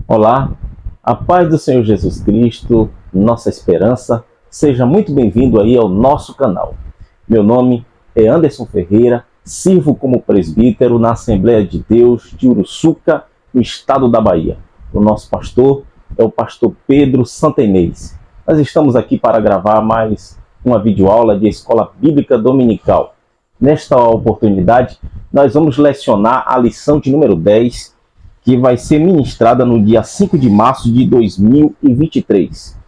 Olá, a paz do Senhor Jesus Cristo, nossa esperança, seja muito bem-vindo aí ao nosso canal. Meu nome é Anderson Ferreira, sirvo como presbítero na Assembleia de Deus de Uruçuca, no estado da Bahia. O nosso pastor é o pastor Pedro Santenês. Nós estamos aqui para gravar mais uma videoaula de Escola Bíblica Dominical. Nesta oportunidade, nós vamos lecionar a lição de número 10, que vai ser ministrada no dia 5 de março de 2023.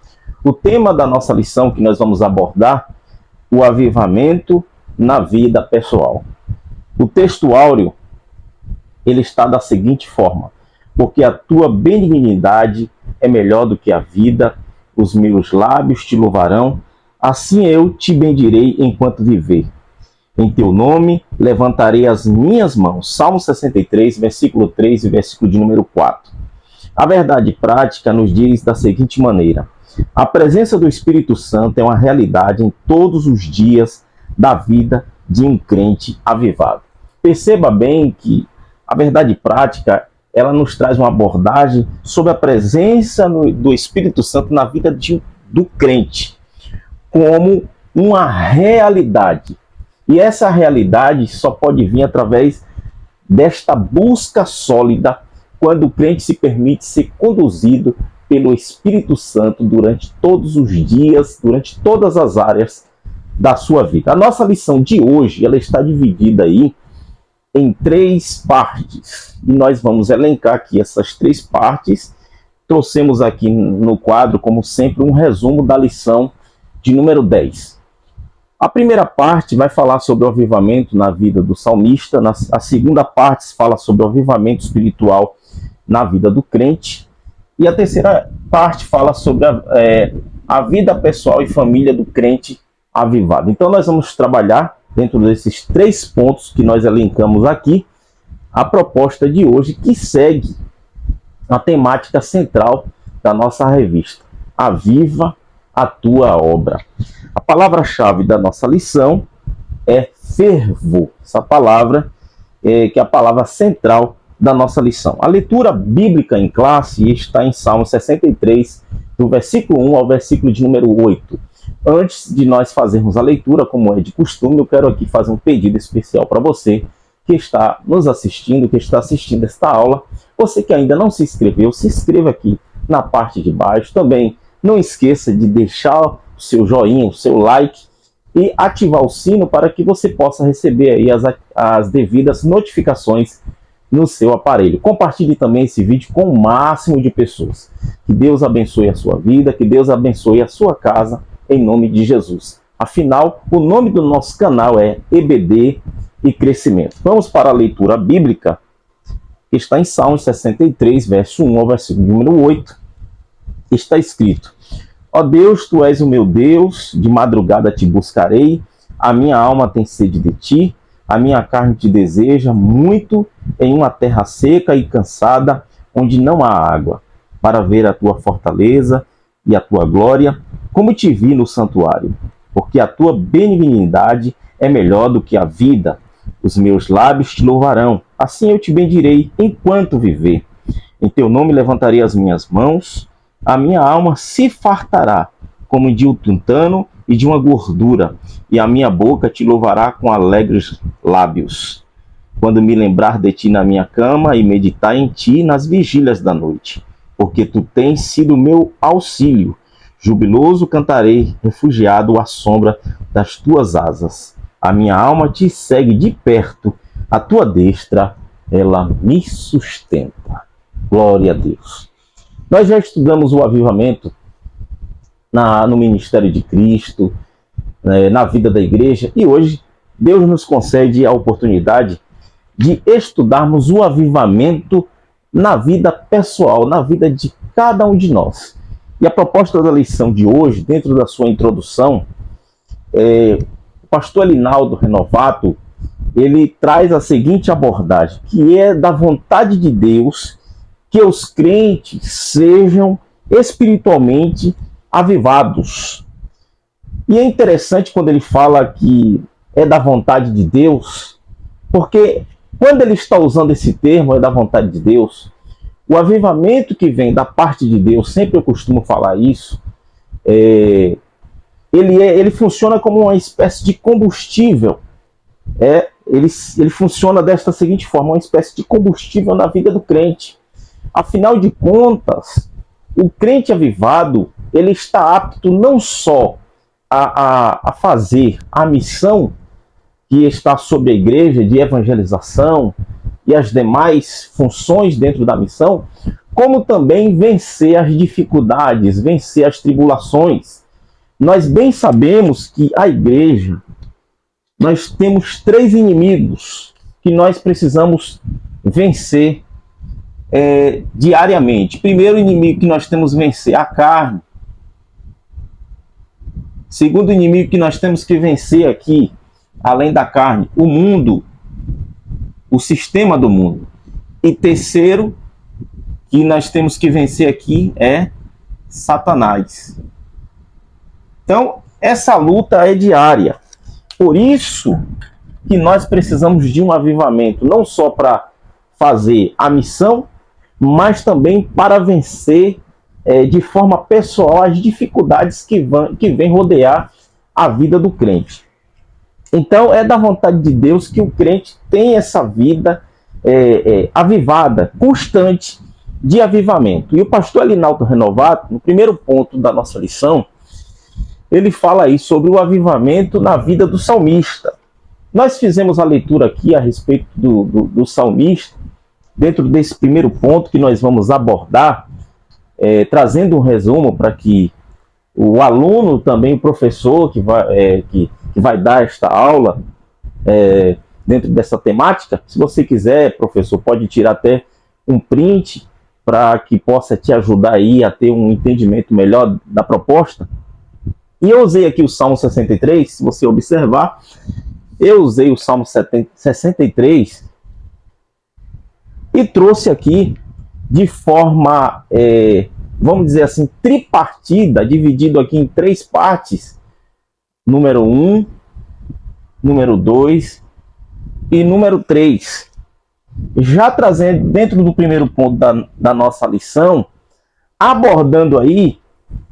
O tema da nossa lição que nós vamos abordar, o avivamento na vida pessoal. O texto áureo, ele está da seguinte forma: porque a tua benignidade é melhor do que a vida, os meus lábios te louvarão, assim eu te bendirei enquanto viver. Em teu nome levantarei as minhas mãos. Salmo 63, versículo 3 e versículo de número 4. A verdade prática nos diz da seguinte maneira: a presença do Espírito Santo é uma realidade em todos os dias da vida de um crente avivado. Perceba bem que a verdade prática, ela nos traz uma abordagem sobre a presença do Espírito Santo na vida do crente, como uma realidade. E essa realidade só pode vir através desta busca sólida, quando o crente se permite ser conduzido pelo Espírito Santo durante todos os dias, durante todas as áreas da sua vida. A nossa lição de hoje, ela está dividida aí em 3 partes. E nós vamos elencar aqui essas 3 partes. Trouxemos aqui no quadro, como sempre, um resumo da lição de número 10. A primeira parte vai falar sobre o avivamento na vida do salmista. A segunda parte fala sobre o avivamento espiritual na vida do crente. E a terceira parte fala sobre a vida pessoal e família do crente avivado. Então nós vamos trabalhar dentro desses 3 pontos que nós elencamos aqui a proposta de hoje, que segue a temática central da nossa revista: Aviva a tua obra. A palavra-chave da nossa lição é fervor. Essa palavra que é a palavra central da nossa lição. A leitura bíblica em classe está em Salmo 63, do versículo 1 ao versículo de número 8. Antes de nós fazermos a leitura, como é de costume, eu quero aqui fazer um pedido especial para você que está nos assistindo, que está assistindo esta aula. Você que ainda não se inscreveu, se inscreva aqui na parte de baixo. Também não esqueça de deixar o seu joinha, o seu like e ativar o sino para que você possa receber aí as devidas notificações no seu aparelho. Compartilhe também esse vídeo com o máximo de pessoas. Que Deus abençoe a sua vida, que Deus abençoe a sua casa, em nome de Jesus. Afinal, o nome do nosso canal é EBD e Crescimento. Vamos para a leitura bíblica, que está em Salmos 63, verso 1 ao versículo número 8. Está escrito: ó Deus, tu és o meu Deus, de madrugada te buscarei, a minha alma tem sede de ti, a minha carne te deseja muito em uma terra seca e cansada, onde não há água, para ver a tua fortaleza e a tua glória, como te vi no santuário. Porque a tua benignidade é melhor do que a vida, os meus lábios te louvarão, assim eu te bendirei enquanto viver. Em teu nome levantarei as minhas mãos, a minha alma se fartará, como de um tuntano e de uma gordura, e a minha boca te louvará com alegres lábios. Quando me lembrar de ti na minha cama e meditar em ti nas vigílias da noite, porque tu tens sido meu auxílio. Jubiloso cantarei, refugiado à sombra das tuas asas. A minha alma te segue de perto, a tua destra, ela me sustenta. Glória a Deus. Nós já estudamos o avivamento no ministério de Cristo, na vida da igreja, e hoje Deus nos concede a oportunidade de estudarmos o avivamento na vida pessoal, na vida de cada um de nós. E a proposta da lição de hoje, dentro da sua introdução, o pastor Elinaldo Renovato, ele traz a seguinte abordagem, que é da vontade de Deus que os crentes sejam espiritualmente avivados. E é interessante quando ele fala que é da vontade de Deus, porque quando ele está usando esse termo, é da vontade de Deus, O avivamento que vem da parte de Deus, sempre eu costumo falar isso, ele funciona como uma espécie de combustível. Ele funciona desta seguinte forma, uma espécie de combustível na vida do crente. Afinal de contas, o crente avivado, ele está apto não só a fazer a missão que está sobre a igreja de evangelização e as demais funções dentro da missão, como também vencer as dificuldades, vencer as tribulações. Nós bem sabemos que a igreja, nós temos 3 inimigos que nós precisamos vencer diariamente. Primeiro inimigo que nós temos que vencer, a carne. Segundo inimigo que nós temos que vencer aqui, além da carne, o mundo, o sistema do mundo. E terceiro que nós temos que vencer aqui é Satanás. Então, essa luta é diária. Por isso que nós precisamos de um avivamento, não só para fazer a missão, mas também para vencer de forma pessoal as dificuldades que vêm rodear a vida do crente. Então, é da vontade de Deus que o crente tenha essa vida avivada, constante de avivamento. E o pastor Alinaldo Renovato, no primeiro ponto da nossa lição, ele fala aí sobre o avivamento na vida do salmista. Nós fizemos a leitura aqui a respeito do salmista, dentro desse primeiro ponto que nós vamos abordar, trazendo um resumo para que o aluno, também o professor que vai dar esta aula dentro dessa temática, se você quiser, professor, pode tirar até um print para que possa te ajudar aí a ter um entendimento melhor da proposta. E eu usei aqui o Salmo 63, se você observar, eu usei o Salmo 63 e trouxe aqui de forma, vamos dizer assim, tripartida, dividido aqui em 3 partes, número 1, número 2 e número 3. Já trazendo dentro do primeiro ponto da nossa lição, abordando aí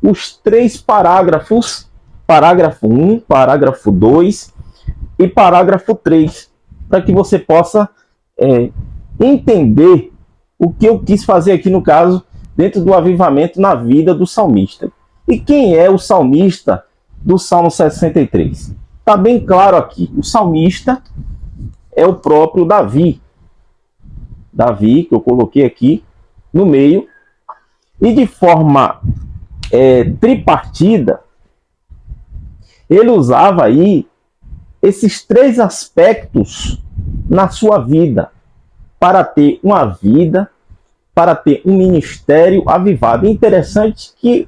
os 3 parágrafos, parágrafo 1, parágrafo 2 e parágrafo 3, para que você possa entender o que eu quis fazer aqui no caso, dentro do avivamento na vida do salmista. E quem é o salmista do Salmo 63? Está bem claro aqui, o salmista é o próprio Davi. Davi, que eu coloquei aqui no meio, e de forma tripartida, ele usava aí esses 3 aspectos na sua vida, para ter uma vida, para ter um ministério avivado. É interessante que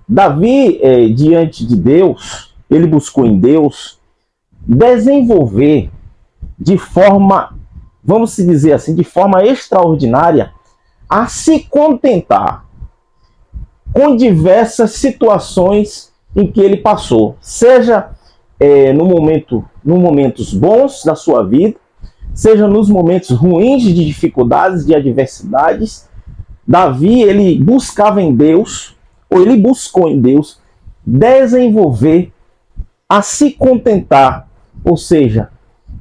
Davi, diante de Deus, ele buscou em Deus desenvolver de forma, vamos dizer assim, de forma extraordinária, a se contentar com diversas situações em que ele passou, seja nos momentos bons da sua vida, seja nos momentos ruins de dificuldades, de adversidades. Davi, ele buscava em Deus, ou ele buscou em Deus, desenvolver a se contentar. Ou seja,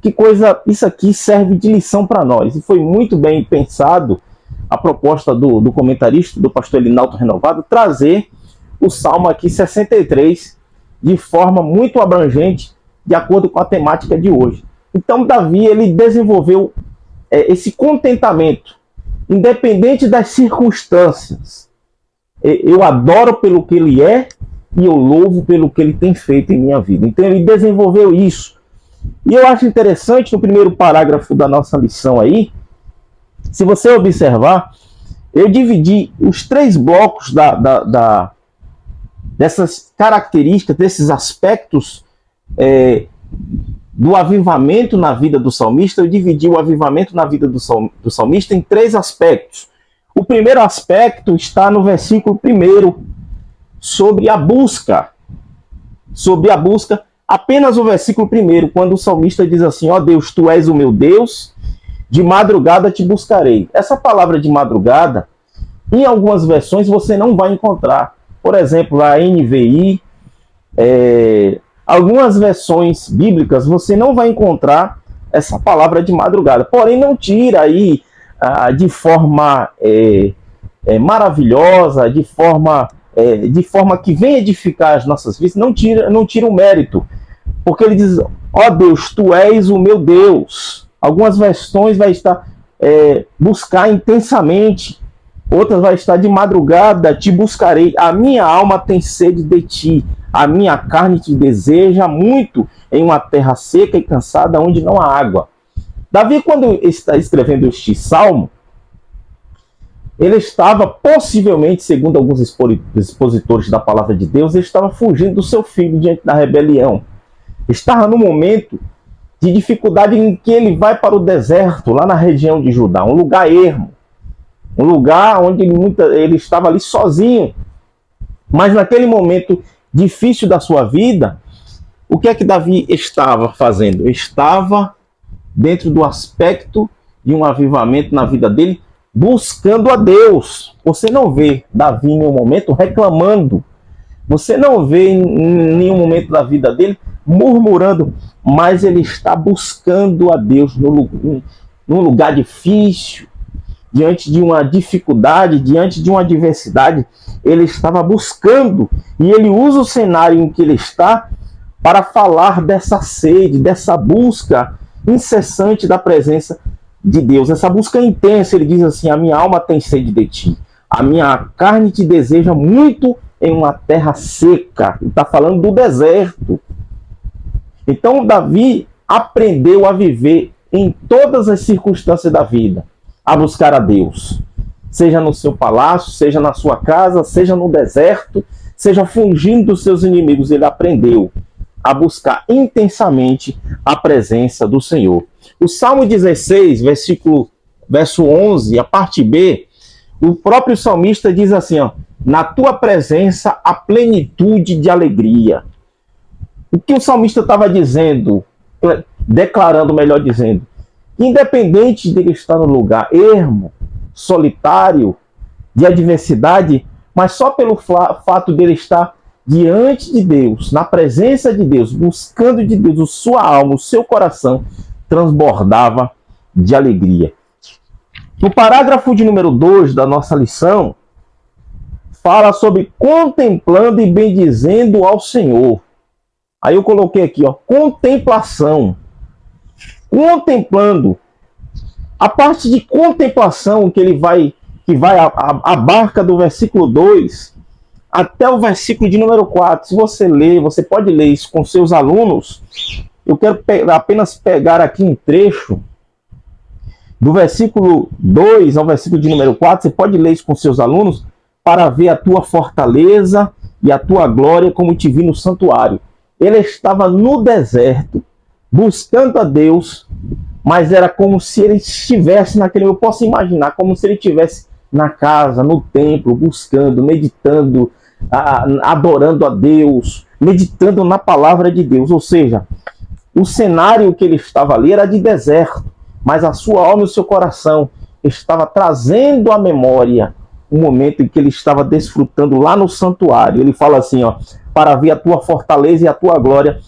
que coisa, isso aqui serve de lição para nós. E foi muito bem pensado a proposta do comentarista, do pastor Alinaldo Renovado, trazer o Salmo aqui 63 de forma muito abrangente, de acordo com a temática de hoje. Então, Davi, ele desenvolveu esse contentamento, independente das circunstâncias. Eu adoro pelo que ele é e eu louvo pelo que ele tem feito em minha vida. Então, ele desenvolveu isso. E eu acho interessante, no primeiro parágrafo da nossa lição aí, se você observar, eu dividi os 3 blocos dessas características, desses aspectos do avivamento na vida do salmista. Eu dividi o avivamento na vida do salmista em 3 aspectos. O primeiro aspecto está no versículo 1, sobre a busca. Sobre a busca, apenas o versículo 1, quando o salmista diz assim: ó Deus, tu és o meu Deus, de madrugada te buscarei. Essa palavra de madrugada, em algumas versões você não vai encontrar. Por exemplo, a NVI, algumas versões bíblicas você não vai encontrar essa palavra de madrugada. Porém, não tira aí de forma maravilhosa, de forma que vem edificar as nossas vidas, não tira o mérito. Porque ele diz, ó Deus, tu és o meu Deus. Algumas versões vai estar buscar intensamente. Outras vai estar de madrugada, te buscarei. A minha alma tem sede de ti. A minha carne te deseja muito em uma terra seca e cansada onde não há água. Davi, quando está escrevendo este salmo, ele estava possivelmente, segundo alguns expositores da palavra de Deus, ele estava fugindo do seu filho diante da rebelião. Estava no momento de dificuldade em que ele vai para o deserto, lá na região de Judá, um lugar ermo. Um lugar onde ele estava ali sozinho. Mas naquele momento difícil da sua vida, o que é que Davi estava fazendo? Estava dentro do aspecto de um avivamento na vida dele, buscando a Deus. Você não vê Davi em nenhum momento reclamando. Você não vê em nenhum momento da vida dele murmurando, mas ele está buscando a Deus num lugar difícil, diante de uma dificuldade, diante de uma adversidade. Ele estava buscando, e ele usa o cenário em que ele está para falar dessa sede, dessa busca incessante da presença de Deus, essa busca intensa. Ele diz assim, a minha alma tem sede de ti, a minha carne te deseja muito em uma terra seca. Ele está falando do deserto. Então Davi aprendeu a viver em todas as circunstâncias da vida, a buscar a Deus, seja no seu palácio, seja na sua casa, seja no deserto, seja fugindo dos seus inimigos. Ele aprendeu a buscar intensamente a presença do Senhor. O Salmo 16, verso 11, a parte B, o próprio salmista diz assim, ó, na tua presença a plenitude de alegria. O que o salmista estava dizendo, declarando, melhor dizendo, independente dele estar no lugar ermo, solitário, de adversidade, mas só pelo fato dele estar diante de Deus, na presença de Deus, buscando de Deus, sua alma, o seu coração transbordava de alegria. No parágrafo de número 2 da nossa lição, fala sobre contemplando e bendizendo ao Senhor. Aí eu coloquei aqui, ó, contemplação. Contemplando. A parte de contemplação que vai abarca do versículo 2 até o versículo de número 4. Se você ler, você pode ler isso com seus alunos. Eu quero apenas pegar aqui um trecho do versículo 2 ao versículo de número 4. Você pode ler isso com seus alunos para ver a tua fortaleza e a tua glória como te vi no santuário. Ele estava no deserto, buscando a Deus, mas era como se ele estivesse naquele... Eu posso imaginar como se ele estivesse na casa, no templo, buscando, meditando, adorando a Deus, meditando na palavra de Deus. Ou seja, o cenário que ele estava ali era de deserto, mas a sua alma e o seu coração estava trazendo à memória o momento em que ele estava desfrutando lá no santuário. Ele fala assim, ó, para ver a tua fortaleza e a tua glória.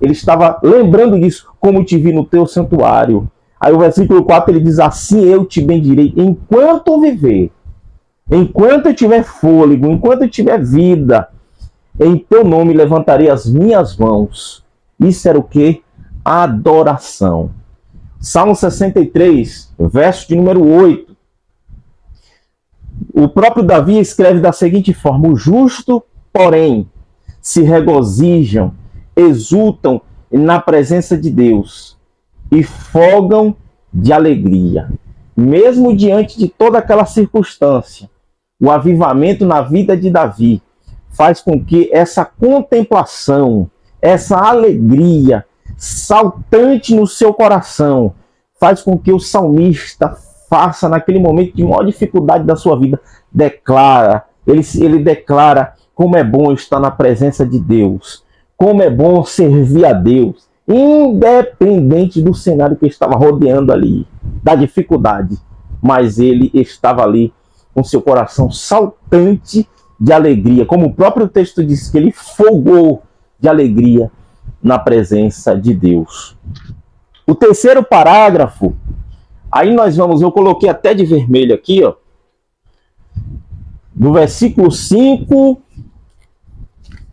Ele estava lembrando disso, como te vi no teu santuário. Aí o versículo 4 ele diz, assim eu te bendirei enquanto viver, enquanto eu tiver fôlego, enquanto eu tiver vida, em teu nome levantarei as minhas mãos. Isso era o que? Adoração. Salmo 63, verso de número 8. O próprio Davi escreve da seguinte forma, o justo, porém, se regozijam, exultam na presença de Deus e folgam de alegria. Mesmo diante de toda aquela circunstância, o avivamento na vida de Davi faz com que essa contemplação, essa alegria saltante no seu coração, faz com que o salmista faça naquele momento de maior dificuldade da sua vida, ele declara como é bom estar na presença de Deus, como é bom servir a Deus. independente do cenário que estava rodeando ali, da dificuldade, mas ele estava ali com seu coração saltante de alegria, como o próprio texto diz, que ele folgou de alegria na presença de Deus. O terceiro parágrafo, aí nós vamos, eu coloquei até de vermelho aqui, ó, do versículo 5,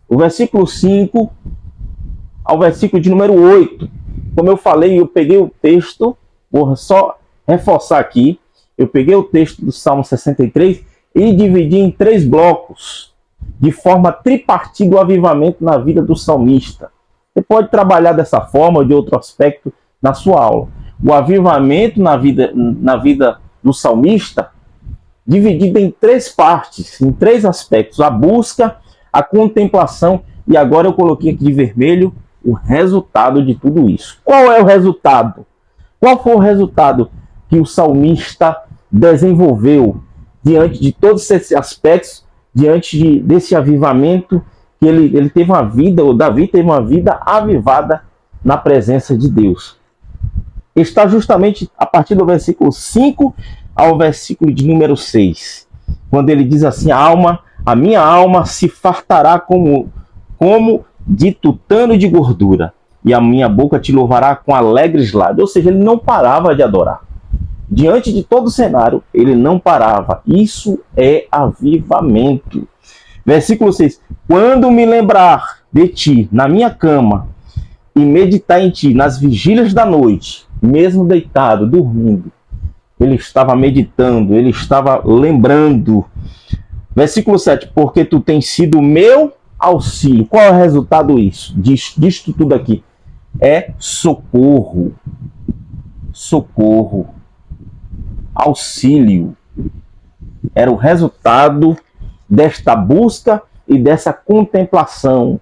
o versículo 5 ao versículo de número 8. Como eu falei, eu peguei o texto, vou só reforçar aqui, eu peguei o texto do Salmo 63 e dividi em 3 blocos, de forma tripartida o avivamento na vida do salmista. Você pode trabalhar dessa forma ou de outro aspecto na sua aula. O avivamento na vida do salmista, dividido em 3 partes, em 3 aspectos: a busca, a contemplação e agora eu coloquei aqui de vermelho o resultado de tudo isso. Qual é o resultado? Qual foi o resultado que o salmista desenvolveu diante de todos esses aspectos, diante desse avivamento, que ele teve uma vida, o Davi teve uma vida avivada na presença de Deus? Está justamente a partir do versículo 5 ao versículo de número 6, quando ele diz assim: a minha alma se fartará como de tutano de gordura, e a minha boca te louvará com alegres lábios. Ou seja, ele não parava de adorar. Diante de todo o cenário, ele não parava. Isso é avivamento. Versículo 6. Quando me lembrar de ti na minha cama e meditar em ti nas vigílias da noite, mesmo deitado, dormindo, ele estava meditando, ele estava lembrando. Versículo 7. Porque tu tens sido meu auxílio. Qual é o resultado disto tudo aqui? É socorro. Socorro. Auxílio. Era o resultado desta busca e dessa contemplação,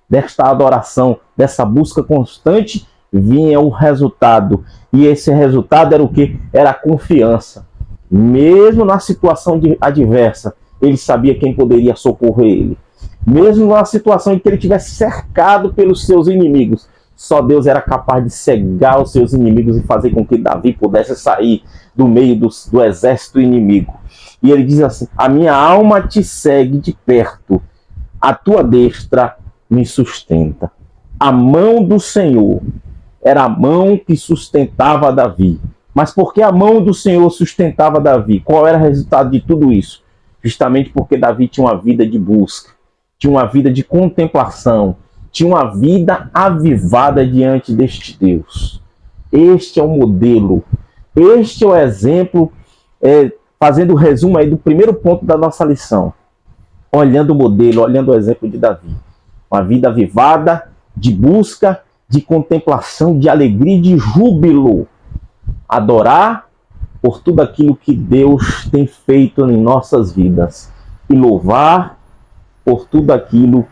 desta adoração, dessa busca constante, vinha o resultado. E esse resultado era o quê? Era a confiança. Mesmo na situação adversa, ele sabia quem poderia socorrer ele. Mesmo numa situação em que ele estivesse cercado pelos seus inimigos, só Deus era capaz de cegar os seus inimigos e fazer com que Davi pudesse sair do meio do exército inimigo. E ele diz assim: a minha alma te segue de perto, a tua destra me sustenta. A mão do Senhor era a mão que sustentava Davi. Mas por que a mão do Senhor sustentava Davi? Qual era o resultado de tudo isso? Justamente porque Davi tinha uma vida de busca, tinha uma vida de contemplação, tinha uma vida avivada diante deste Deus. Este é o modelo, este é o exemplo, fazendo o resumo aí do primeiro ponto da nossa lição. Olhando o modelo, olhando o exemplo de Davi. Uma vida avivada, de busca, de contemplação, de alegria e de júbilo. Adorar por tudo aquilo que Deus tem feito em nossas vidas. E louvar por tudo aquilo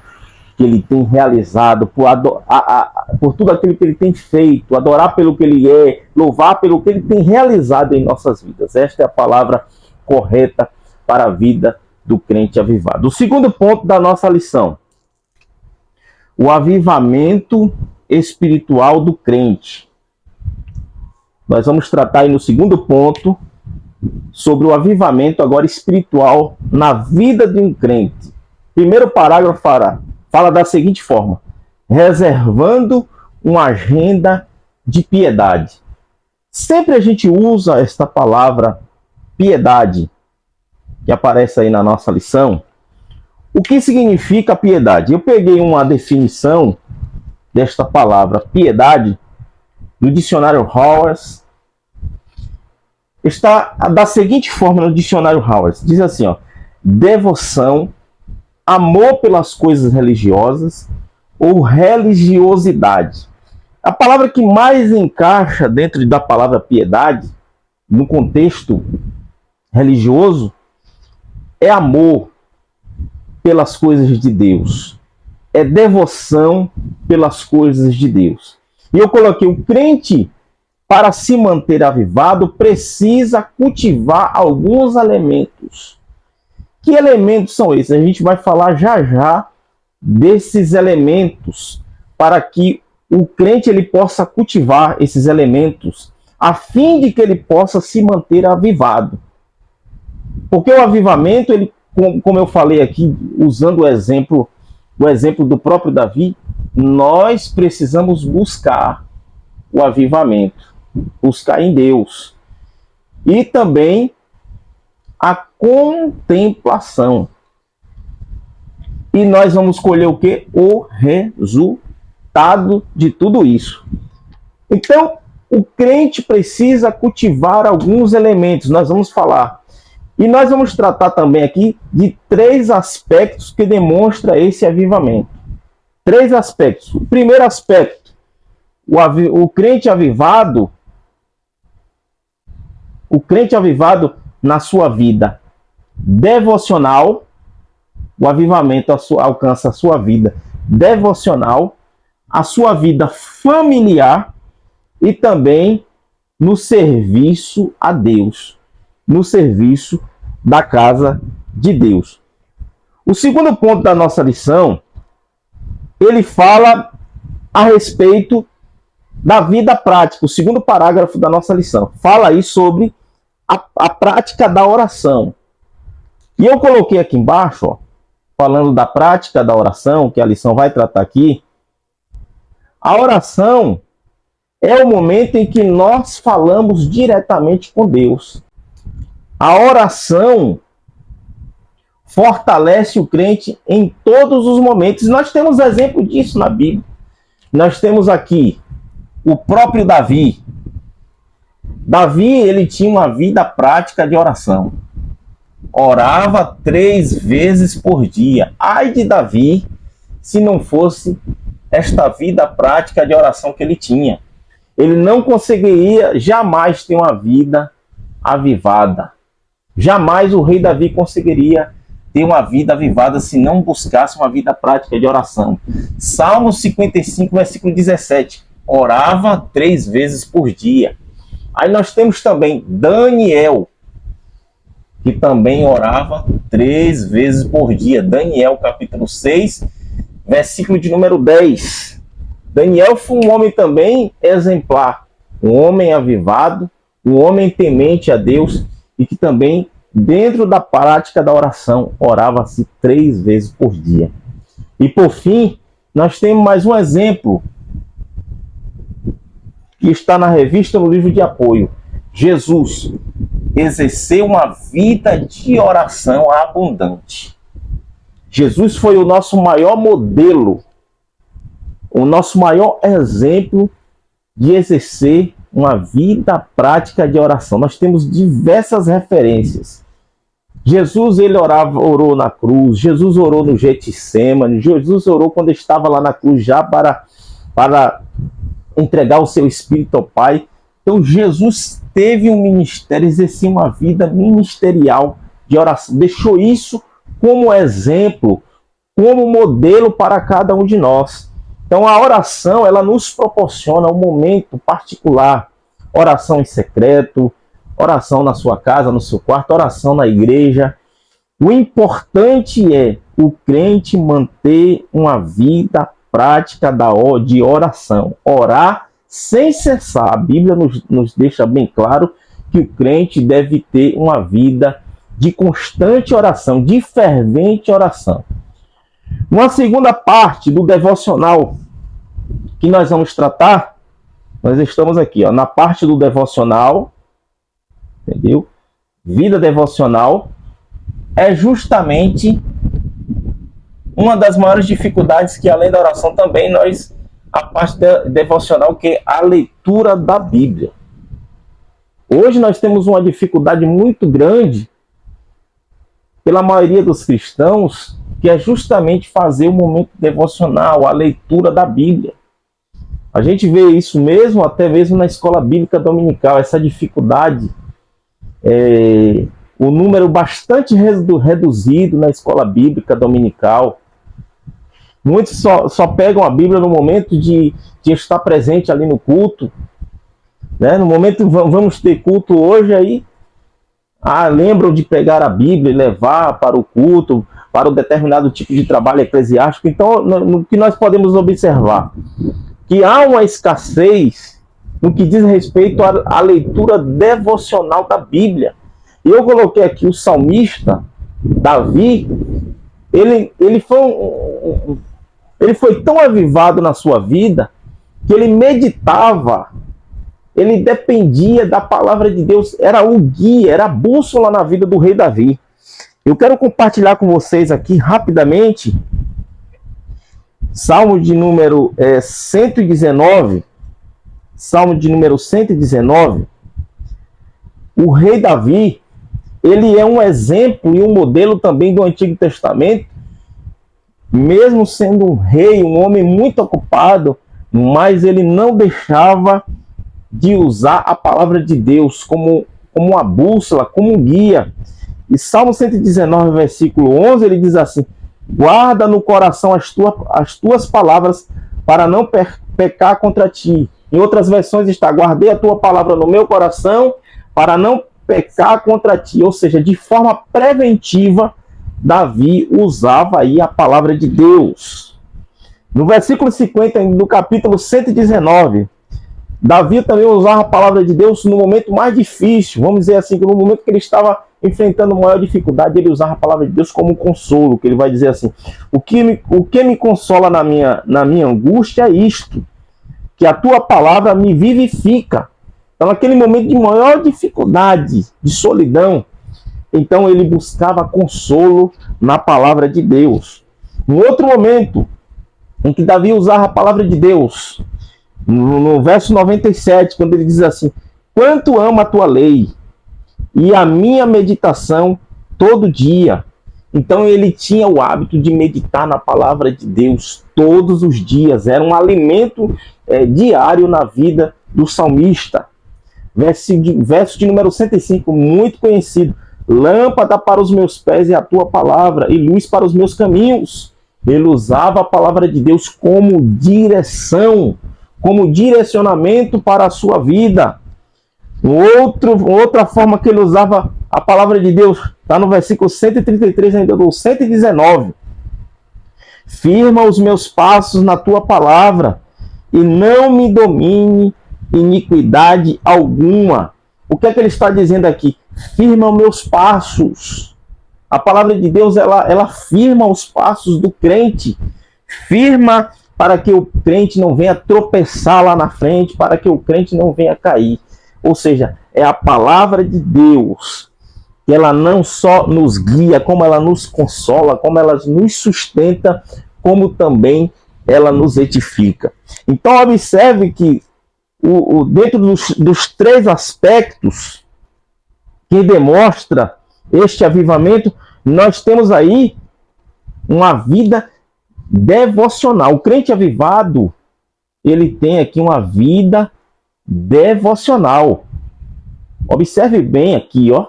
que Ele tem realizado, por tudo aquilo que Ele tem feito, adorar pelo que Ele é, louvar pelo que Ele tem realizado em nossas vidas. Esta é a palavra correta para a vida do crente avivado. O segundo ponto da nossa lição: o avivamento espiritual do crente. Nós vamos tratar aí no segundo ponto sobre o avivamento agora espiritual na vida de um crente. Primeiro parágrafo fala da seguinte forma: reservando uma agenda de piedade. Sempre a gente usa esta palavra piedade, que aparece aí na nossa lição. O que significa piedade? Eu peguei uma definição desta palavra piedade no dicionário Howard. Está da seguinte forma no dicionário Howard: diz assim, ó: devoção, amor pelas coisas religiosas ou religiosidade. A palavra que mais encaixa dentro da palavra piedade, no contexto religioso, é amor pelas coisas de Deus. É devoção pelas coisas de Deus. E eu coloquei: o crente, para se manter avivado, precisa cultivar alguns elementos. Que elementos são esses? A gente vai falar já já desses elementos para que o crente ele possa cultivar esses elementos a fim de que ele possa se manter avivado. Porque o avivamento, ele, como eu falei aqui, usando o exemplo do próprio Davi, nós precisamos buscar o avivamento, buscar em Deus. E também a contemplação. E nós vamos colher o quê? O resultado de tudo isso. Então, o crente precisa cultivar alguns elementos, nós vamos falar. E nós vamos tratar também aqui de 3 aspectos que demonstram esse avivamento. 3 aspectos. O primeiro aspecto, o crente avivado na sua vida devocional, o avivamento alcança a sua vida devocional, a sua vida familiar e também no serviço a Deus, no serviço da casa de Deus. O segundo ponto da nossa lição, ele fala a respeito da vida prática. O segundo parágrafo da nossa lição fala aí sobre a prática da oração. E eu coloquei aqui embaixo, ó, falando da prática da oração, que a lição vai tratar aqui. A oração é o momento em que nós falamos diretamente com Deus. A oração fortalece o crente em todos os momentos. Nós temos exemplo disso na Bíblia. Nós temos aqui o próprio Davi. Davi, ele tinha uma vida prática de oração. Orava 3 vezes por dia. Ai de Davi, se não fosse esta vida prática de oração que ele tinha. Ele não conseguiria jamais ter uma vida avivada. Jamais o rei Davi conseguiria ter uma vida avivada se não buscasse uma vida prática de oração. Salmo 55, versículo 17. Orava 3 vezes por dia. Aí nós temos também Daniel, que também orava 3 vezes por dia. Daniel, capítulo 6, versículo de número 10. Daniel foi um homem também exemplar, um homem avivado, um homem temente a Deus e que também, dentro da prática da oração, orava-se 3 vezes por dia. E por fim, nós temos mais um exemplo que está na revista no livro de apoio. Jesus exerceu uma vida de oração abundante. Jesus foi o nosso maior modelo, o nosso maior exemplo de exercer uma vida prática de oração. Nós temos diversas referências. Jesus, ele orou na cruz, Jesus orou no Getsemane, Jesus orou quando estava lá na cruz já para entregar o seu espírito ao Pai. Então Jesus teve um ministério, exercia uma vida ministerial de oração. Deixou isso como exemplo, como modelo para cada um de nós. Então a oração, ela nos proporciona um momento particular. Oração em secreto, oração na sua casa, no seu quarto, oração na igreja. O importante é o crente manter uma vida prática de oração. Orar sem cessar. A Bíblia nos deixa bem claro que o crente deve ter uma vida de constante oração, de fervente oração. Uma segunda parte do devocional que nós vamos tratar, nós estamos aqui, ó, na parte do devocional, entendeu? Vida devocional é justamente uma das maiores dificuldades que, além da oração, também a parte devocional, que é a leitura da Bíblia. Hoje nós temos uma dificuldade muito grande pela maioria dos cristãos, que é justamente fazer o momento devocional, a leitura da Bíblia. A gente vê isso mesmo, até mesmo na escola bíblica dominical, essa dificuldade, o número bastante reduzido na escola bíblica dominical. Muitos só pegam a Bíblia no momento de estar presente ali no culto, né? No momento vamos ter culto hoje, aí lembram de pegar a Bíblia e levar para o culto, para um determinado tipo de trabalho eclesiástico. Então, no que nós podemos observar, que há uma escassez no que diz respeito à leitura devocional da Bíblia. E eu coloquei aqui o salmista, Davi, ele foi tão avivado na sua vida que ele meditava, ele dependia da palavra de Deus, era o guia, era a bússola na vida do rei Davi. Eu quero compartilhar com vocês aqui rapidamente Salmo de número 119. Salmo de número 119. O rei Davi, ele é um exemplo e um modelo também do Antigo Testamento, mesmo sendo um rei, um homem muito ocupado, mas ele não deixava de usar a palavra de Deus como uma bússola, como um guia. E Salmo 119, versículo 11, ele diz assim: guarda no coração as tuas palavras para não pecar contra ti. Em outras versões está: guardei a tua palavra no meu coração para não pecar contra ti. Ou seja, de forma preventiva, Davi usava aí a palavra de Deus. No versículo 50 do capítulo 119, Davi também usava a palavra de Deus no momento mais difícil, vamos dizer assim, no momento que ele estava enfrentando maior dificuldade, ele usava a palavra de Deus como um consolo, que ele vai dizer assim: o que me consola na minha angústia é isto, que a tua palavra me vivifica. Então, naquele momento de maior dificuldade, de solidão, então ele buscava consolo na palavra de Deus. No outro momento em que Davi usava a palavra de Deus, no verso 97, quando ele diz assim: quanto amo a tua lei e a minha meditação todo dia. Então ele tinha o hábito de meditar na palavra de Deus todos os dias. Era um alimento diário na vida do salmista. Verso de número 105, muito conhecido: lâmpada para os meus pés é a tua palavra e luz para os meus caminhos. Ele usava a palavra de Deus como direção, como direcionamento para a sua vida. Outra forma que ele usava a palavra de Deus está no versículo 133 ainda do 119. Firma os meus passos na tua palavra e não me domine iniquidade alguma. O que é que ele está dizendo aqui? Firma os meus passos. A palavra de Deus, ela firma os passos do crente. Firma para que o crente não venha tropeçar lá na frente, para que o crente não venha cair. Ou seja, é a palavra de Deus que ela não só nos guia, como ela nos consola, como ela nos sustenta, como também ela nos edifica. Então observe que dentro dos três aspectos que demonstra este avivamento, nós temos aí uma vida devocional. O crente avivado, ele tem aqui uma vida devocional. Observe bem aqui, ó.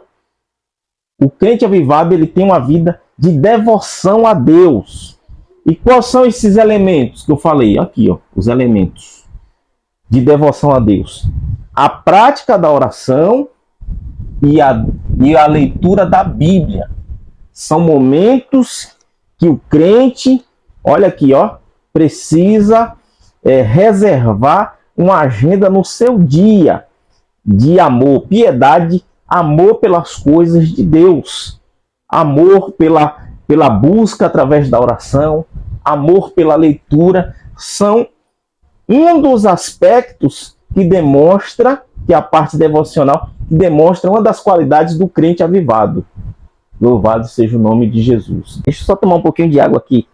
O crente avivado, ele tem uma vida de devoção a Deus. E quais são esses elementos que eu falei? Aqui, ó, os elementos de devoção a Deus: a prática da oração e a leitura da Bíblia. São momentos que o crente, olha aqui, ó, precisa reservar uma agenda no seu dia de amor, piedade, amor pelas coisas de Deus, amor pela busca através da oração, amor pela leitura. São um dos aspectos que demonstra, que é a parte devocional, que demonstra uma das qualidades do crente avivado. Louvado seja o nome de Jesus. Deixa eu só tomar um pouquinho de água aqui.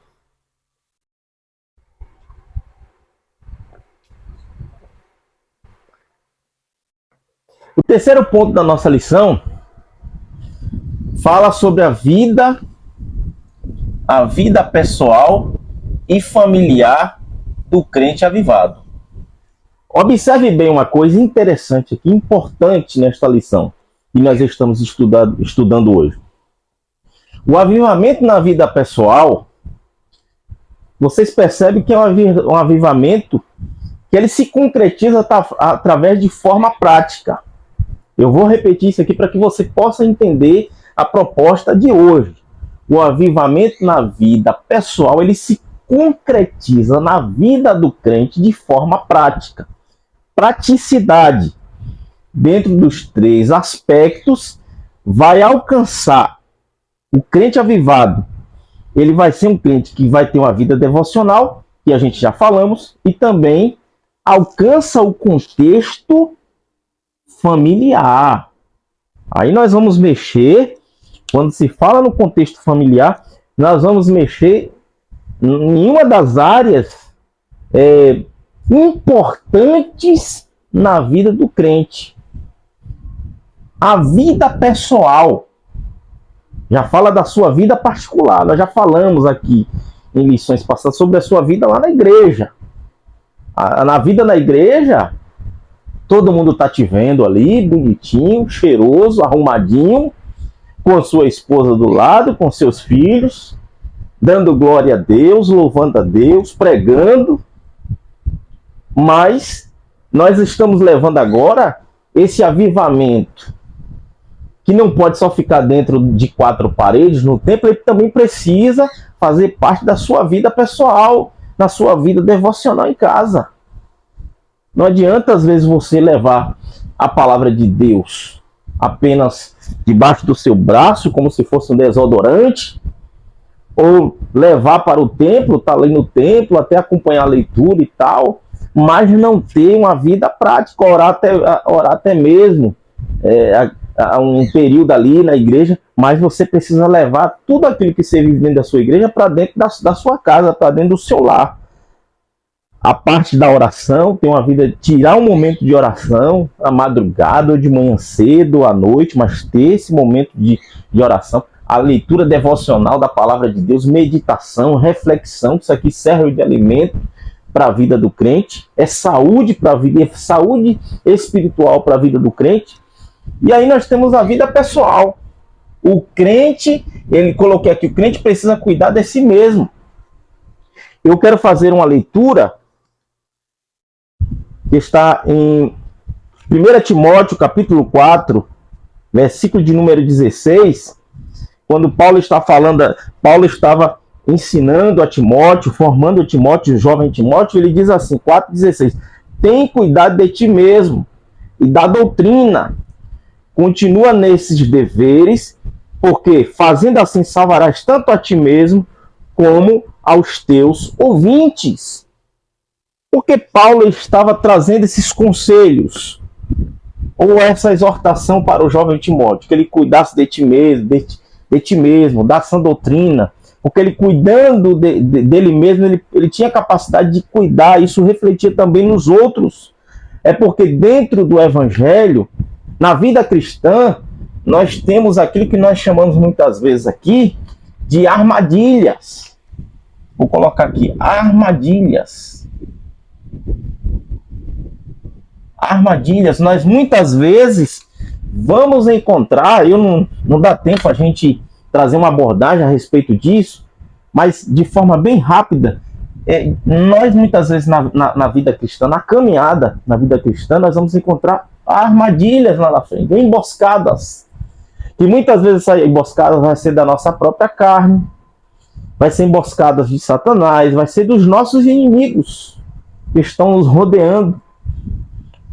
O terceiro ponto da nossa lição fala sobre a vida pessoal e familiar do crente avivado. Observe bem uma coisa interessante aqui, importante nesta lição, que nós estamos estudando hoje. O avivamento na vida pessoal, vocês percebem que é um avivamento que ele se concretiza através de forma prática. Eu vou repetir isso aqui para que você possa entender a proposta de hoje. O avivamento na vida pessoal, ele se concretiza na vida do crente de forma prática. Praticidade, dentro dos 3 aspectos, vai alcançar o crente avivado. Ele vai ser um crente que vai ter uma vida devocional, que a gente já falamos, e também alcança o contexto familiar. Aí nós vamos mexer, quando se fala no contexto familiar, nós vamos mexer em uma das áreas importantes na vida do crente. A vida pessoal. Já fala da sua vida particular. Nós já falamos aqui em lições passadas sobre a sua vida lá na igreja. Na vida na igreja, todo mundo está te vendo ali, bonitinho, cheiroso, arrumadinho, com a sua esposa do lado, com seus filhos, dando glória a Deus, louvando a Deus, pregando. Mas nós estamos levando agora esse avivamento, que não pode só ficar dentro de 4 paredes no templo, ele também precisa fazer parte da sua vida pessoal, da sua vida devocional em casa. Não adianta, às vezes, você levar a palavra de Deus apenas debaixo do seu braço, como se fosse um desodorante, ou levar para o templo, estar ali no templo, até acompanhar a leitura e tal, mas não ter uma vida prática, orar até mesmo um período ali na igreja, mas você precisa levar tudo aquilo que você vive dentro da sua igreja para dentro da sua casa, para dentro do seu lar. A parte da oração, ter uma vida, tirar um momento de oração, à madrugada ou de manhã cedo, à noite, mas ter esse momento de oração. A leitura devocional da palavra de Deus, meditação, reflexão, isso aqui serve de alimento para a vida do crente, é saúde para a vida, é saúde espiritual para a vida do crente. E aí nós temos a vida pessoal. O crente, coloquei aqui, o crente precisa cuidar de si mesmo. Eu quero fazer uma leitura que está em 1 Timóteo, capítulo 4, versículo de número 16, quando Paulo estava ensinando a Timóteo, formando a Timóteo, o jovem Timóteo, ele diz assim, 4,16, tem cuidado de ti mesmo e da doutrina, continua nesses deveres, porque fazendo assim salvarás tanto a ti mesmo como aos teus ouvintes. Porque Paulo estava trazendo esses conselhos, ou essa exortação para o jovem Timóteo, que ele cuidasse de ti mesmo, da sã doutrina, porque ele cuidando dele mesmo, ele tinha capacidade de cuidar, isso refletia também nos outros. É porque dentro do evangelho, na vida cristã, nós temos aquilo que nós chamamos muitas vezes aqui de armadilhas. Vou colocar aqui, armadilhas. Armadilhas, nós muitas vezes vamos encontrar, não dá tempo a gente trazer uma abordagem a respeito disso, mas de forma bem rápida, nós muitas vezes na vida cristã, na caminhada na vida cristã, nós vamos encontrar armadilhas lá na frente, emboscadas, que muitas vezes essa emboscada vai ser da nossa própria carne, vai ser emboscadas de Satanás, vai ser dos nossos inimigos que estão nos rodeando.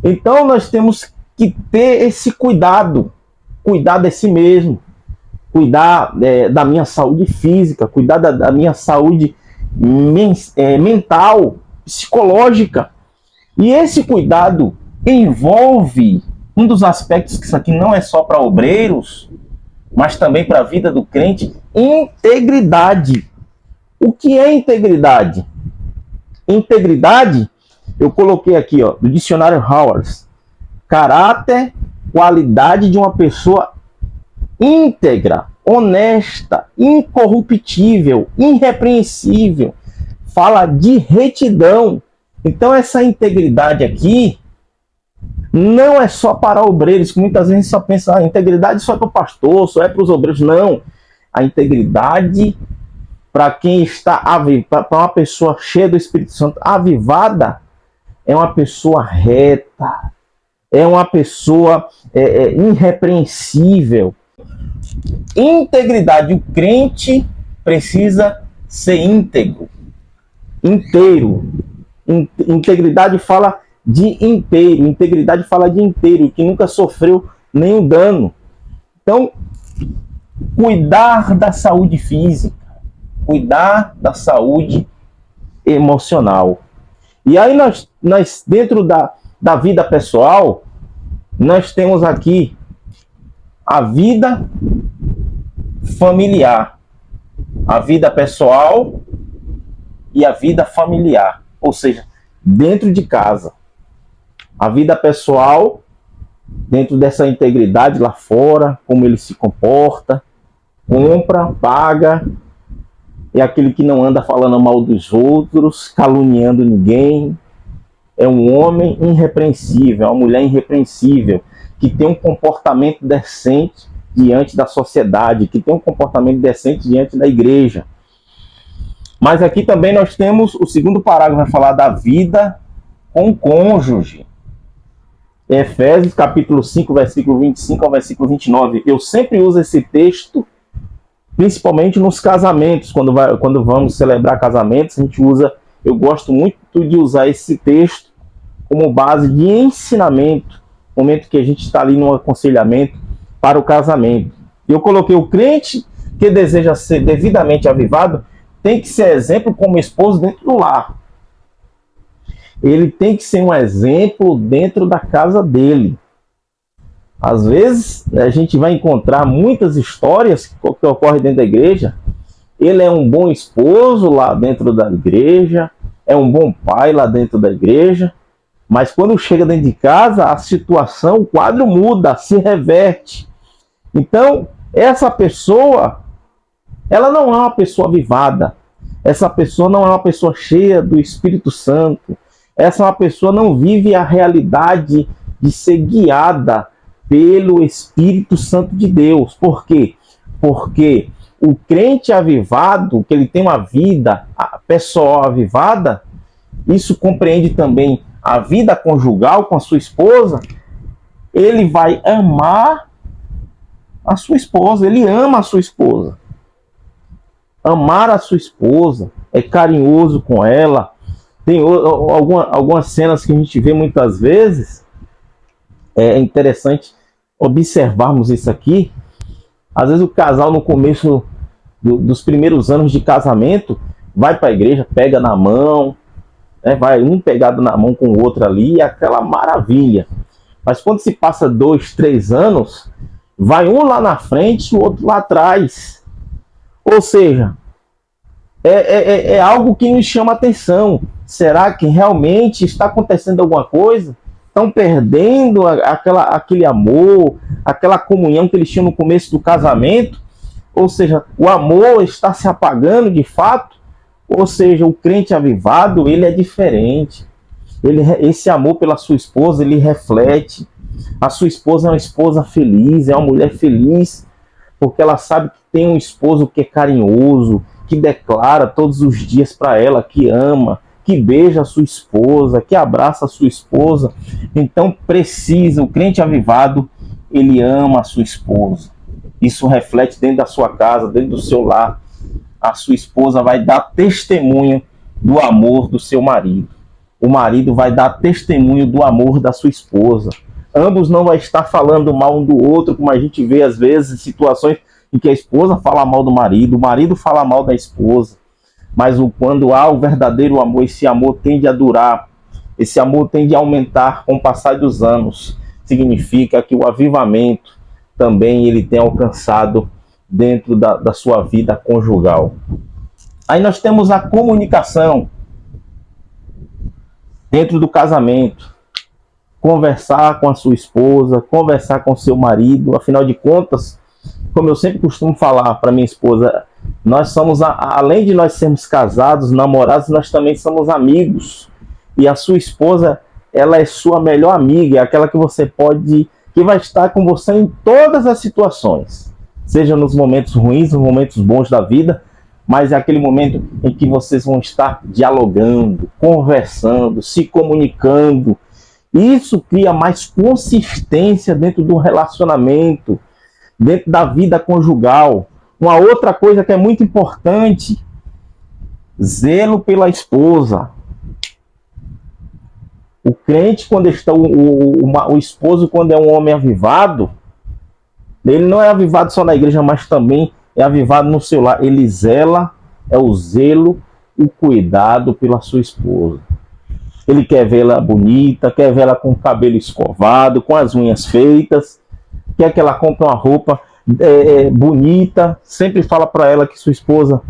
Então nós temos que ter esse cuidar de si mesmo, cuidar da minha saúde física, cuidar da minha saúde mental, psicológica. E esse cuidado envolve um dos aspectos, que isso aqui não é só para obreiros, mas também para a vida do crente, integridade. O que é integridade? Integridade, eu coloquei aqui, do dicionário Howard, caráter, qualidade de uma pessoa íntegra, honesta, incorruptível, irrepreensível. Fala de retidão. Então essa integridade aqui não é só para obreiros, que muitas vezes só pensa, a integridade só é para o pastor, só é para os obreiros. Não. A integridade, para quem está para uma pessoa cheia do Espírito Santo, avivada, é uma pessoa reta, é uma pessoa irrepreensível. Integridade, o crente precisa ser íntegro. inteiro. Integridade fala de inteiro, integridade fala de inteiro, que nunca sofreu nenhum dano. Então, cuidar da saúde física, cuidar da saúde emocional. E aí nós dentro da vida pessoal, nós temos aqui a vida familiar, a vida pessoal e a vida familiar, ou seja, dentro de casa. A vida pessoal, dentro dessa integridade lá fora, como ele se comporta, compra, paga, é aquele que não anda falando mal dos outros, caluniando ninguém, é um homem irrepreensível, é uma mulher irrepreensível, que tem um comportamento decente diante da sociedade, que tem um comportamento decente diante da igreja. Mas aqui também nós temos, o segundo parágrafo vai falar da vida com o cônjuge. Efésios capítulo 5, versículo 25 ao versículo 29. Eu sempre uso esse texto, principalmente nos casamentos, quando vamos celebrar casamentos, a gente usa, eu gosto muito de usar esse texto como base de ensinamento, no momento que a gente está ali no aconselhamento para o casamento. Eu coloquei o crente que deseja ser devidamente avivado, tem que ser exemplo como esposo dentro do lar. Ele tem que ser um exemplo dentro da casa dele. Às vezes, a gente vai encontrar muitas histórias que ocorrem dentro da igreja. Ele é um bom esposo lá dentro da igreja, é um bom pai lá dentro da igreja, mas quando chega dentro de casa, a situação, o quadro muda, se reverte. Então, essa pessoa, ela não é uma pessoa avivada. Essa pessoa não é uma pessoa cheia do Espírito Santo. Essa é uma pessoa que não vive a realidade de ser guiada pelo Espírito Santo de Deus. Por quê? Porque o crente avivado, que ele tem uma vida pessoal avivada, isso compreende também a vida conjugal com a sua esposa. Ele vai amar a sua esposa, ele ama a sua esposa. Amar a sua esposa, é carinhoso com ela. Tem algumas cenas que a gente vê muitas vezes, é interessante observarmos isso aqui. Às vezes o casal no começo dos primeiros anos de casamento vai para a igreja, pega na mão, né, vai um pegado na mão com o outro ali, é aquela maravilha. Mas quando se passa 2, 3 anos, vai um lá na frente e o outro lá atrás. Ou seja, é algo que nos chama atenção. Será que realmente está acontecendo alguma coisa? Estão perdendo aquele amor, aquela comunhão que eles tinham no começo do casamento? Ou seja, o amor está se apagando de fato? Ou seja, o crente avivado, ele é diferente. Esse amor pela sua esposa, ele reflete. A sua esposa é uma esposa feliz, é uma mulher feliz, porque ela sabe que tem um esposo que é carinhoso, que declara todos os dias para ela que ama, que beija a sua esposa, que abraça a sua esposa. Então o crente avivado, ele ama a sua esposa. Isso reflete dentro da sua casa, dentro do seu lar. A sua esposa vai dar testemunho do amor do seu marido. O marido vai dar testemunho do amor da sua esposa. Ambos não vão estar falando mal um do outro, como a gente vê às vezes situações em que a esposa fala mal do marido, o marido fala mal da esposa. Mas quando há o verdadeiro amor, esse amor tende a durar, esse amor tende a aumentar com o passar dos anos. Significa que o avivamento também ele tem alcançado dentro da sua vida conjugal. Aí nós temos a comunicação dentro do casamento. Conversar com a sua esposa, conversar com o seu marido. Afinal de contas, como eu sempre costumo falar para minha esposa, nós somos, além de nós sermos casados, namorados, nós também somos amigos. E a sua esposa, ela é sua melhor amiga, é aquela que que vai estar com você em todas as situações. Seja nos momentos ruins, nos momentos bons da vida, mas é aquele momento em que vocês vão estar dialogando, conversando, se comunicando. Isso cria mais consistência dentro do relacionamento, dentro da vida conjugal. Uma outra coisa que é muito importante Zelo pela esposa. O crente, quando está o esposo, quando é um homem avivado, ele não é avivado só na igreja, mas também é avivado no seu lar. Ele zela, é o zelo, o cuidado pela sua esposa. Ele quer vê-la bonita, quer vê-la com o cabelo escovado, com as unhas feitas, quer que ela compre uma roupa bonita. Sempre fala para ela que sua esposa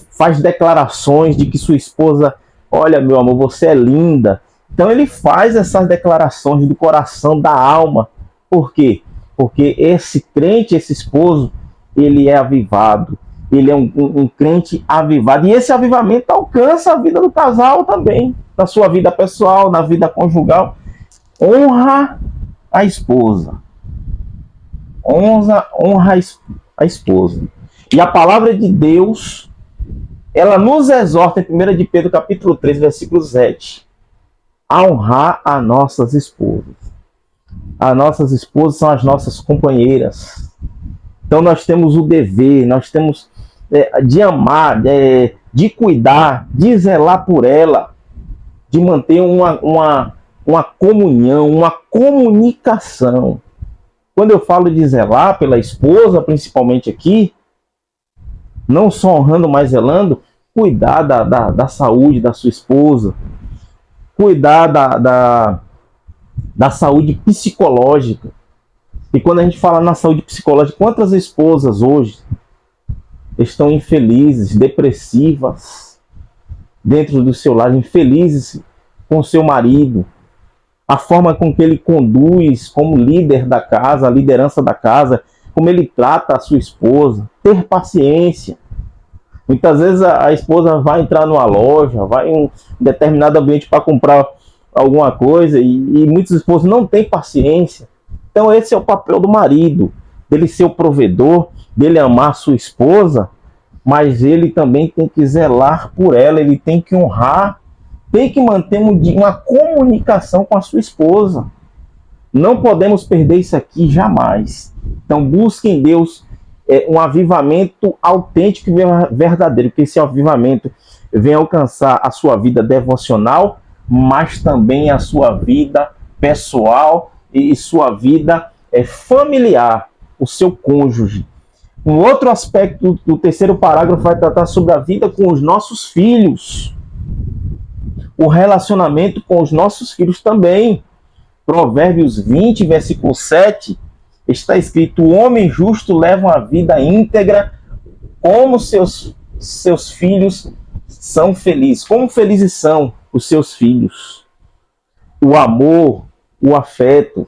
faz declarações de que sua esposa, olha, meu amor, você é linda. Então ele faz essas declarações do coração, da alma. Por quê? Porque esse crente, esse esposo, ele é avivado. Ele é um crente avivado. E esse avivamento alcança a vida do casal também. Na sua vida pessoal, na vida conjugal. Honra a esposa. Honra a esposa. E a palavra de Deus, ela nos exorta em 1 de Pedro, capítulo 3, versículo 7, a honrar as nossas esposas. As nossas esposas são as nossas companheiras. Então nós temos o dever, nós temos de amar, de cuidar, de zelar por ela, de manter uma comunhão, uma comunicação. Quando eu falo de zelar pela esposa, principalmente aqui, não só honrando, mas zelando, cuidar da saúde da sua esposa, cuidar da saúde psicológica. E quando a gente fala na saúde psicológica, quantas esposas hoje estão infelizes, depressivas, dentro do seu lar, infelizes com seu marido, a forma com que ele conduz como líder da casa, a liderança da casa, como ele trata a sua esposa, ter paciência. Muitas vezes a esposa vai entrar numa loja, vai em um determinado ambiente para comprar alguma coisa e muitos esposos não têm paciência. Então esse é o papel do marido, dele ser o provedor, dele amar a sua esposa, mas ele também tem que zelar por ela, ele tem que honrar, tem que manter uma comunicação com a sua esposa. Não podemos perder isso aqui jamais. Então busque em Deus um avivamento autêntico e verdadeiro, que esse avivamento venha alcançar a sua vida devocional, mas também a sua vida pessoal e sua vida familiar, o seu cônjuge. Um outro aspecto do terceiro parágrafo vai tratar sobre a vida com os nossos filhos. O relacionamento com os nossos filhos também. Provérbios 20, versículo 7, está escrito: o homem justo leva uma vida íntegra, como seus filhos são felizes. Como felizes são os seus filhos? O amor, o afeto,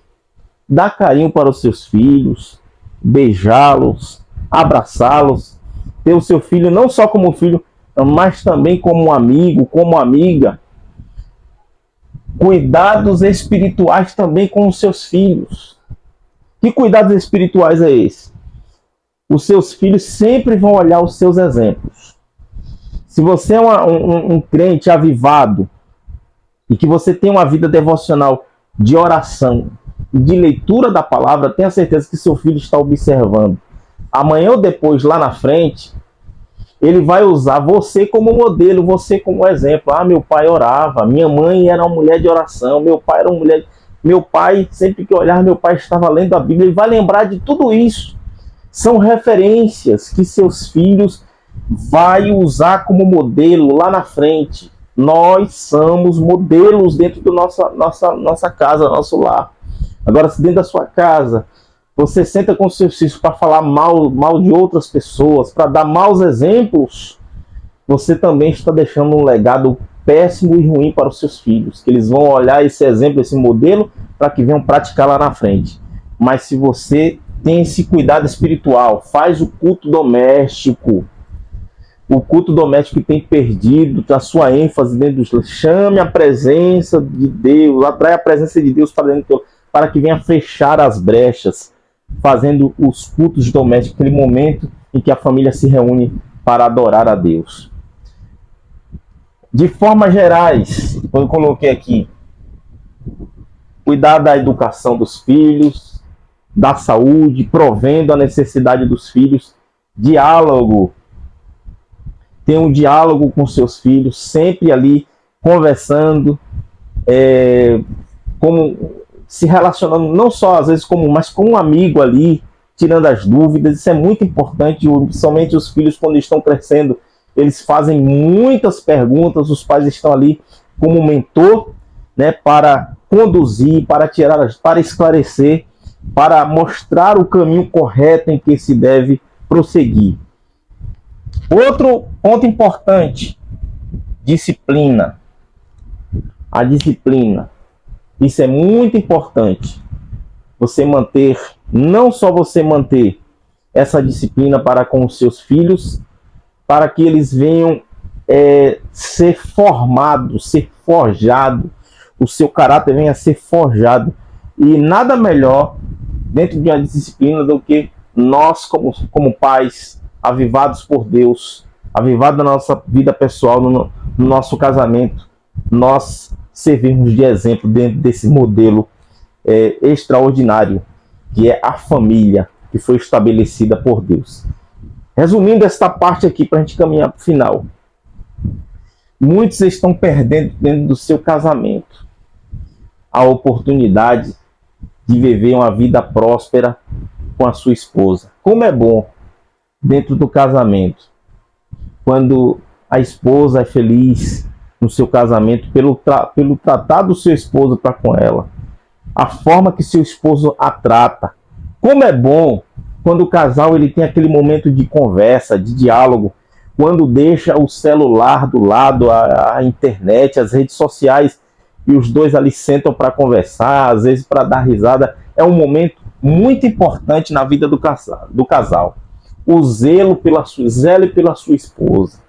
dar carinho para os seus filhos, beijá-los, abraçá-los, ter o seu filho não só como filho, mas também como um amigo, como amiga. Cuidados espirituais também com os seus filhos. Que cuidados espirituais é esse? Os seus filhos sempre vão olhar os seus exemplos. Se você é um crente avivado e que você tem uma vida devocional de oração e de leitura da palavra, tenha certeza que seu filho está observando. Amanhã ou depois, lá na frente, ele vai usar você como modelo, você como exemplo. Ah, meu pai orava, minha mãe era uma mulher de oração, meu pai era uma mulher... Meu pai, sempre que olhar, meu pai estava lendo a Bíblia. Ele vai lembrar de tudo isso. São referências que seus filhos vão usar como modelo lá na frente. Nós somos modelos dentro da nossa casa, nosso lar. Agora, se dentro da sua casa você senta com seus filhos para falar mal de outras pessoas, para dar maus exemplos, você também está deixando um legado péssimo e ruim para os seus filhos, que eles vão olhar esse exemplo, esse modelo, para que venham praticar lá na frente. Mas se você tem esse cuidado espiritual, faz o culto doméstico, o culto doméstico que tem perdido a sua ênfase dentro do... Chame a presença de Deus, atrai a presença de Deus para dentro, para que venha fechar as brechas, fazendo os cultos domésticos, aquele momento em que a família se reúne para adorar a Deus. De forma gerais, eu coloquei aqui, cuidar da educação dos filhos, da saúde, provendo a necessidade dos filhos, diálogo tenha um diálogo com seus filhos, sempre ali conversando, como se relacionando, não só às vezes mas como um amigo ali, tirando as dúvidas. Isso é muito importante, principalmente os filhos quando estão crescendo, eles fazem muitas perguntas, os pais estão ali como mentor, né, para conduzir, para esclarecer, para mostrar o caminho correto em que se deve prosseguir. Outro ponto importante, disciplina. A disciplina. Isso é muito importante. Não só você manter essa disciplina para com os seus filhos, para que eles venham ser formados, ser forjados, o seu caráter venha a ser forjado. E nada melhor dentro de uma disciplina do que nós, como pais, avivados por Deus, avivados na nossa vida pessoal, no nosso casamento, nós servirmos de exemplo dentro desse modelo extraordinário, que é a família, que foi estabelecida por Deus. Resumindo esta parte aqui, para a gente caminhar para o final. Muitos estão perdendo dentro do seu casamento a oportunidade de viver uma vida próspera com a sua esposa. Como é bom dentro do casamento, quando a esposa é feliz no seu casamento pelo tratar do seu esposo para com ela, a forma que seu esposo a trata. Como é bom quando o casal ele tem aquele momento de conversa, de diálogo, quando deixa o celular do lado, a internet, as redes sociais, e os dois ali sentam para conversar, às vezes para dar risada. É um momento muito importante na vida do casal. O zelo pela sua esposa.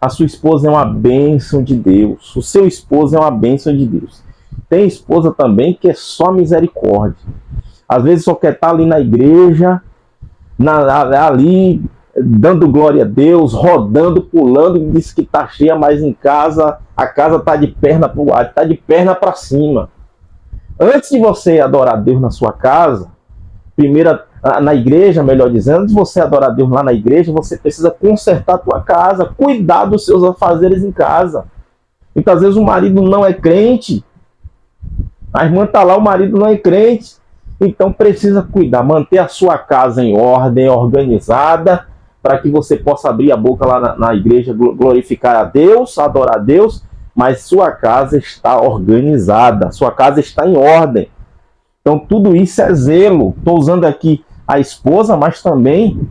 A sua esposa é uma bênção de Deus. O seu esposo é uma bênção de Deus. Tem esposa também que é só misericórdia. Às vezes só quer estar ali na igreja, ali dando glória a Deus, rodando, pulando, diz que está cheia, mas em casa, a casa está de perna para o ar, está de perna para cima. Antes de você adorar a Deus na sua casa, na igreja, melhor dizendo, antes de você adorar a Deus lá na igreja, você precisa consertar a tua casa, cuidar dos seus afazeres em casa. Muitas vezes o marido não é crente, a irmã está lá, o marido não é crente, então precisa cuidar, manter a sua casa em ordem, organizada, para que você possa abrir a boca lá na igreja, glorificar a Deus, adorar a Deus, mas sua casa está organizada, sua casa está em ordem. Então tudo isso é zelo. Estou usando aqui a esposa, mas também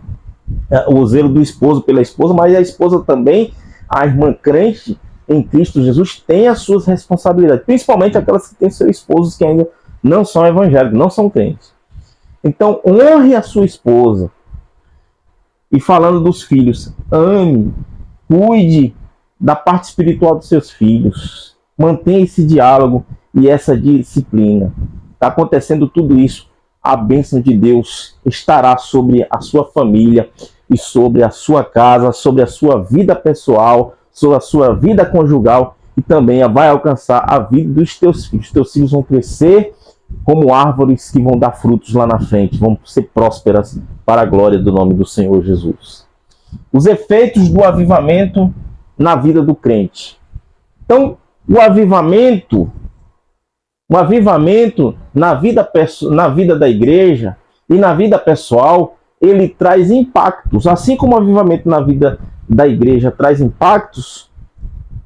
o zelo do esposo pela esposa, mas a esposa também, a irmã crente em Cristo Jesus, tem as suas responsabilidades, principalmente aquelas que têm seus esposos que ainda não são evangélicos, não são crentes. Então honre a sua esposa. E falando dos filhos, ame, cuide da parte espiritual dos seus filhos, mantenha esse diálogo e essa disciplina. Está acontecendo tudo isso, a bênção de Deus estará sobre a sua família e sobre a sua casa, sobre a sua vida pessoal, sobre a sua vida conjugal, e também vai alcançar a vida dos teus filhos. Os teus filhos vão crescer como árvores que vão dar frutos lá na frente, vão ser prósperas para a glória do nome do Senhor Jesus. Os efeitos do avivamento na vida do crente. Então, o avivamento na vida da igreja e na vida pessoal, ele traz impactos. Assim como o avivamento na vida da igreja traz impactos,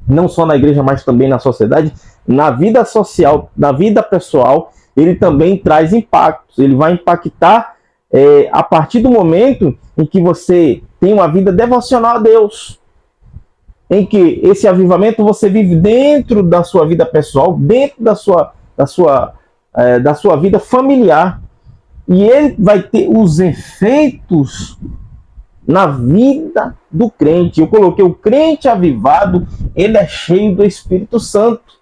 não só na igreja, mas também na sociedade, na vida social, na vida pessoal, ele também traz impactos. Ele vai impactar a partir do momento em que você tem uma vida devocional a Deus, em que esse avivamento você vive dentro da sua vida pessoal, dentro da sua vida familiar, e ele vai ter os efeitos na vida do crente. Eu coloquei o crente avivado, ele é cheio do Espírito Santo.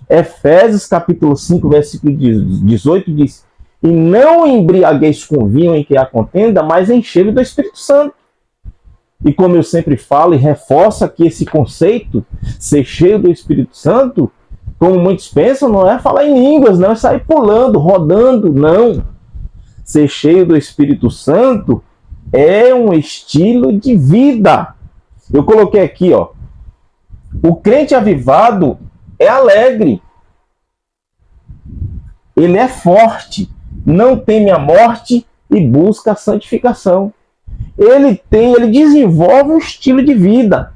Efésios capítulo 5, versículo 18 diz: e não embriagueis com vinho em que há contenda, mas enchei-vos do Espírito Santo. E como eu sempre falo e reforço aqui esse conceito, ser cheio do Espírito Santo, como muitos pensam, não é falar em línguas, não é sair pulando, rodando, não. Ser cheio do Espírito Santo é um estilo de vida. Eu coloquei aqui, ó. O crente avivado é alegre. Ele é forte, não teme a morte e busca a santificação. Ele desenvolve um estilo de vida.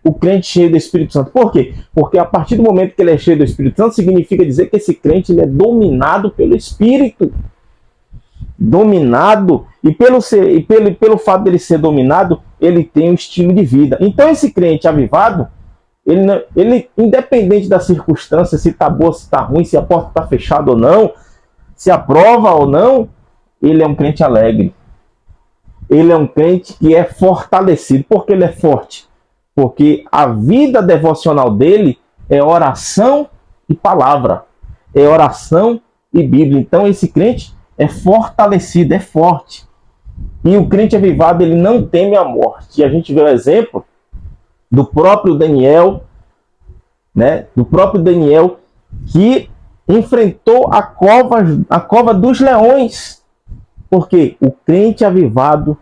O crente cheio do Espírito Santo. Por quê? Porque a partir do momento que ele é cheio do Espírito Santo, significa dizer que esse crente ele é dominado pelo Espírito. Dominado, e pelo fato dele ser dominado, ele tem um estilo de vida. Então esse crente avivado, ele independente da circunstância, se está boa, se está ruim, se a porta está fechada ou não, se aprova ou não, ele é um crente alegre. Ele é um crente que é fortalecido. Por que ele é forte? Porque a vida devocional dele é oração e palavra. É oração e Bíblia. Então esse crente é fortalecido, é forte. E o crente avivado, ele não teme a morte. E a gente vê o exemplo do próprio Daniel, né? Do próprio Daniel, que enfrentou a cova dos leões. Porque o crente avivado,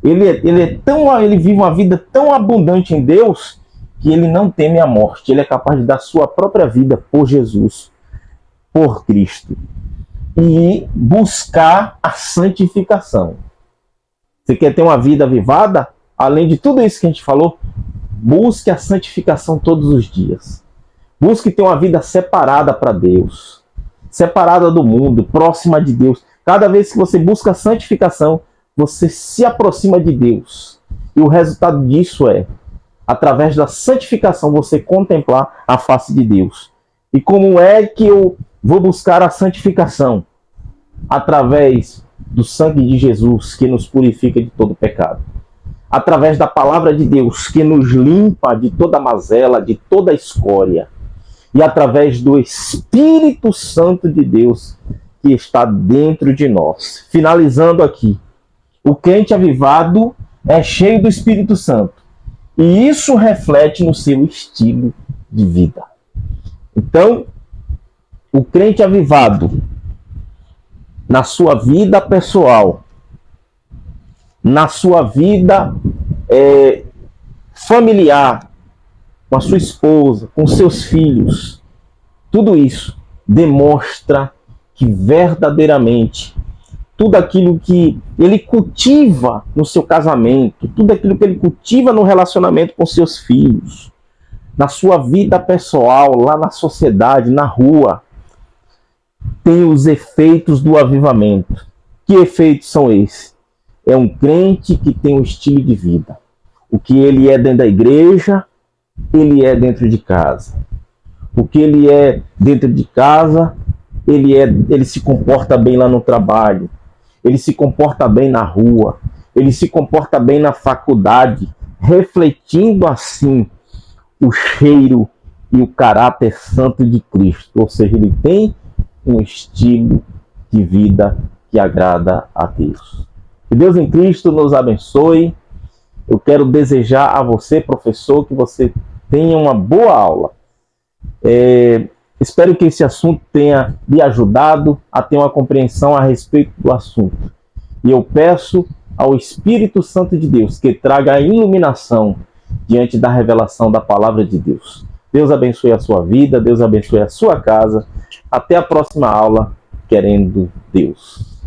ele vive uma vida tão abundante em Deus, que ele não teme a morte. Ele é capaz de dar sua própria vida por Jesus, por Cristo. E buscar a santificação. Você quer ter uma vida avivada? Além de tudo isso que a gente falou, busque a santificação todos os dias. Busque ter uma vida separada para Deus, separada do mundo, próxima de Deus. Cada vez que você busca a santificação, você se aproxima de Deus. E o resultado disso é, através da santificação, você contemplar a face de Deus. E como é que eu vou buscar a santificação? Através do sangue de Jesus, que nos purifica de todo pecado. Através da palavra de Deus, que nos limpa de toda mazela, de toda escória. E através do Espírito Santo de Deus, que está dentro de nós. Finalizando aqui, o crente avivado é cheio do Espírito Santo. E isso reflete no seu estilo de vida. Então, o crente avivado, na sua vida pessoal, na sua vida familiar, com a sua esposa, com seus filhos, tudo isso demonstra que verdadeiramente tudo aquilo que ele cultiva no seu casamento, tudo aquilo que ele cultiva no relacionamento com seus filhos, na sua vida pessoal, lá na sociedade, na rua, tem os efeitos do avivamento. Que efeitos são esses? É um crente que tem um estilo de vida. O que ele é dentro da igreja, ele é dentro de casa. O que ele é dentro de casa, ele se comporta bem lá no trabalho. Ele se comporta bem na rua. Ele se comporta bem na faculdade, refletindo assim o cheiro e o caráter santo de Cristo. Ou seja, ele tem um estilo de vida que agrada a Deus. Que Deus em Cristo nos abençoe. Eu quero desejar a você, professor, que você tenha uma boa aula. Espero que esse assunto tenha lhe ajudado a ter uma compreensão a respeito do assunto. E eu peço ao Espírito Santo de Deus que traga a iluminação diante da revelação da palavra de Deus. Deus abençoe a sua vida, Deus abençoe a sua casa. Até a próxima aula, querendo Deus.